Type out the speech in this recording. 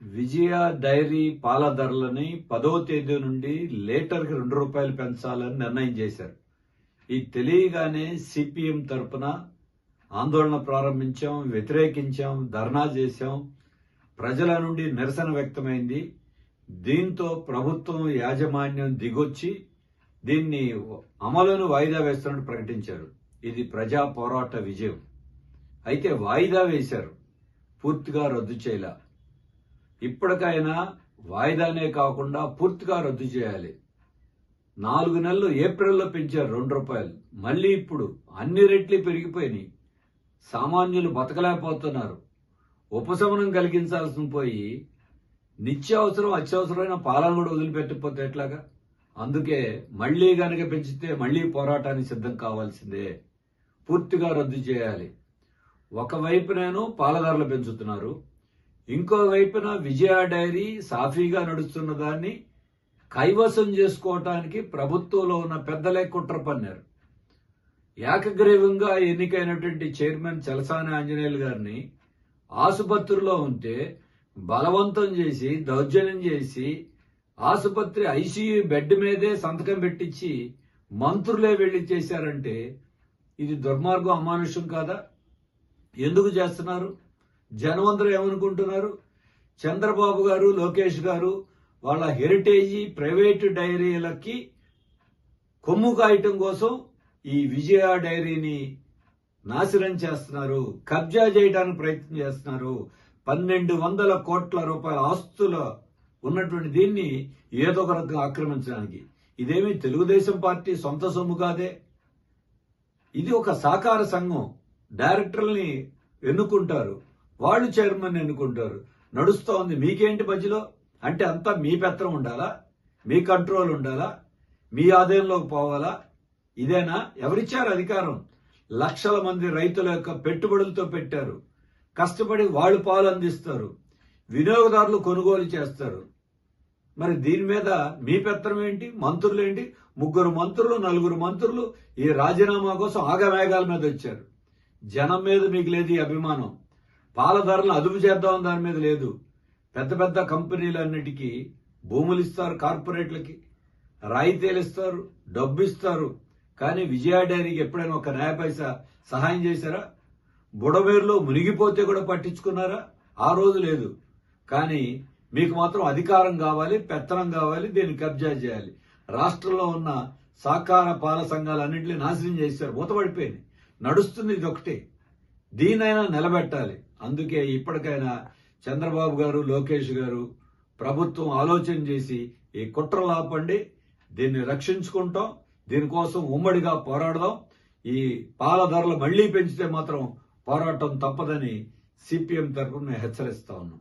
విజయ dairy పాల ధరలని 10వ తేదీ నుండి లీటర్కి ₹2 పెంచాలని నిర్ణయం చేశారు. ఇది తెలియగానే సిపిఎం తరపున ఆందోళన ప్రారంభించాం, వ్యతిరేకించాం, ధర్నా చేశాం. ప్రజల నుండి నిరసన వ్యక్తమైంది. దీంతో ప్రభుత్వం యాజమాన్యం దిగొచ్చి దీన్ని అమలును వాయిదా వేస్తున్నట్టు ప్రకటించారు. ఇది ప్రజా పోరాట విజయం. అయితే వాయిదా వేశారు, పూర్తిగా రద్దు చేయలా. ఇప్పటికైనా వాయిదానే కాకుండా పూర్తిగా రద్దు చేయాలి. 4 నెలలు ఏప్రిల్లో పెంచారు ₹2. మళ్ళీ ఇప్పుడు అన్ని రెట్లు పెరిగిపోయినాయి. సామాన్యులు బతకలేకపోతున్నారు. ఉపశమనం కలిగించాల్సిన పోయి నిత్యావసరం అత్యవసరమైన పాలన కూడా వదిలిపెట్టకపోతే ఎట్లాగా? అందుకే మళ్లీ గనక పెంచితే మళ్లీ పోరాటానికి సిద్ధం కావాల్సిందే. పూర్తిగా రద్దు చేయాలి. ఒకవైపునేమో పాల ధరలు పెంచుతున్నారు, ఇంకోవైపున విజయ డైరీ సాఫీగా నడుస్తున్న దాన్ని కైవసం చేసుకోవటానికి ప్రభుత్వంలో ఉన్న పెద్దలే కుట్ర పన్నారు. ఏకగ్రీవంగా ఎన్నికైనటువంటి చైర్మన్ చలసాని ఆంజనేయులు గారిని ఆసుపత్రిలో ఉంటే బలవంతం చేసి, దౌర్జన్యం చేసి, ఆసుపత్రి ఐసీయూ బెడ్ మీదే సంతకం పెట్టించి మంత్రులే వెళ్లి చేశారంటే ఇది దుర్మార్గం, అమానుషం కాదా? ఎందుకు చేస్తున్నారు? జనమందరూ ఏమనుకుంటున్నారు? చంద్రబాబు గారు, లోకేష్ గారు వాళ్ళ హెరిటేజీ ప్రైవేటు డైరీలకి కొమ్ము కాయటం కోసం ఈ విజయ డైరీని నాశనం చేస్తున్నారు, కబ్జా చేయడానికి ప్రయత్నం చేస్తున్నారు. 1200 కోట్ల రూపాయల ఆస్తుల ఉన్నటువంటి దీన్ని ఏదో ఒక రకంగా ఆక్రమించడానికి. ఇదేమీ తెలుగుదేశం పార్టీ సొంత సొమ్ము కాదే. ఇది ఒక సహకార సంఘం. డైరెక్టర్లని ఎన్నుకుంటారు, వాళ్ళు చైర్మన్ ఎన్నుకుంటారు. నడుస్తోంది. మీకేంటి మధ్యలో? అంటే అంతా మీ పెత్తనం ఉండాలా? మీ కంట్రోల్ ఉండాలా? మీ ఆదాయంలోకి పోవాలా? ఇదేనా? ఎవరిచ్చారు అధికారం? లక్షల మంది రైతుల యొక్క పెట్టుబడులతో పెట్టారు. కష్టపడి వాళ్ళు పాలు అందిస్తారు, వినియోగదారులు కొనుగోలు చేస్తారు. మరి దీని మీద మీ పెత్తనం ఏంటి? మంత్రులు ఏంటి? 3 మంత్రులు 4 మంత్రులు ఈ రాజీనామా కోసం ఆగమేఘాల మీద వచ్చారు. జనం మీద మీకు లేదు ఈ అభిమానం. పాల ధరలను అదుపు చేద్దామని దాని మీద లేదు. పెద్ద పెద్ద కంపెనీలన్నిటికీ భూములు ఇస్తారు, కార్పొరేట్లకి రాయితీలు ఇస్తారు, డబ్బు ఇస్తారు. కానీ విజయ డైరీకి ఎప్పుడైనా ఒక న్యాయ పైసా సహాయం చేశారా? బుడమేరులో మునిగిపోతే కూడా పట్టించుకున్నారా? ఆ రోజు లేదు. కానీ మీకు మాత్రం అధికారం కావాలి, పెత్తనం కావాలి, దీన్ని కబ్జా చేయాలి. రాష్ట్రంలో ఉన్న సహకార పాల సంఘాలన్నింటినీ నాశనం చేశారు, మూతపడిపోయింది. నడుస్తుంది ఇది ఒకటే. దీనైనా నిలబెట్టాలి. అందుకే ఇప్పటికైనా చంద్రబాబు గారు, లోకేష్ గారు ప్రభుత్వం ఆలోచన చేసి ఈ కుట్రలు ఆపండి. దీన్ని రక్షించుకుంటాం. దీనికోసం ఉమ్మడిగా పోరాడదాం. ఈ పాల ధరలు మళ్లీ పెంచితే మాత్రం పోరాటం తప్పదని సిపిఎం తరఫున హెచ్చరిస్తా ఉన్నాం.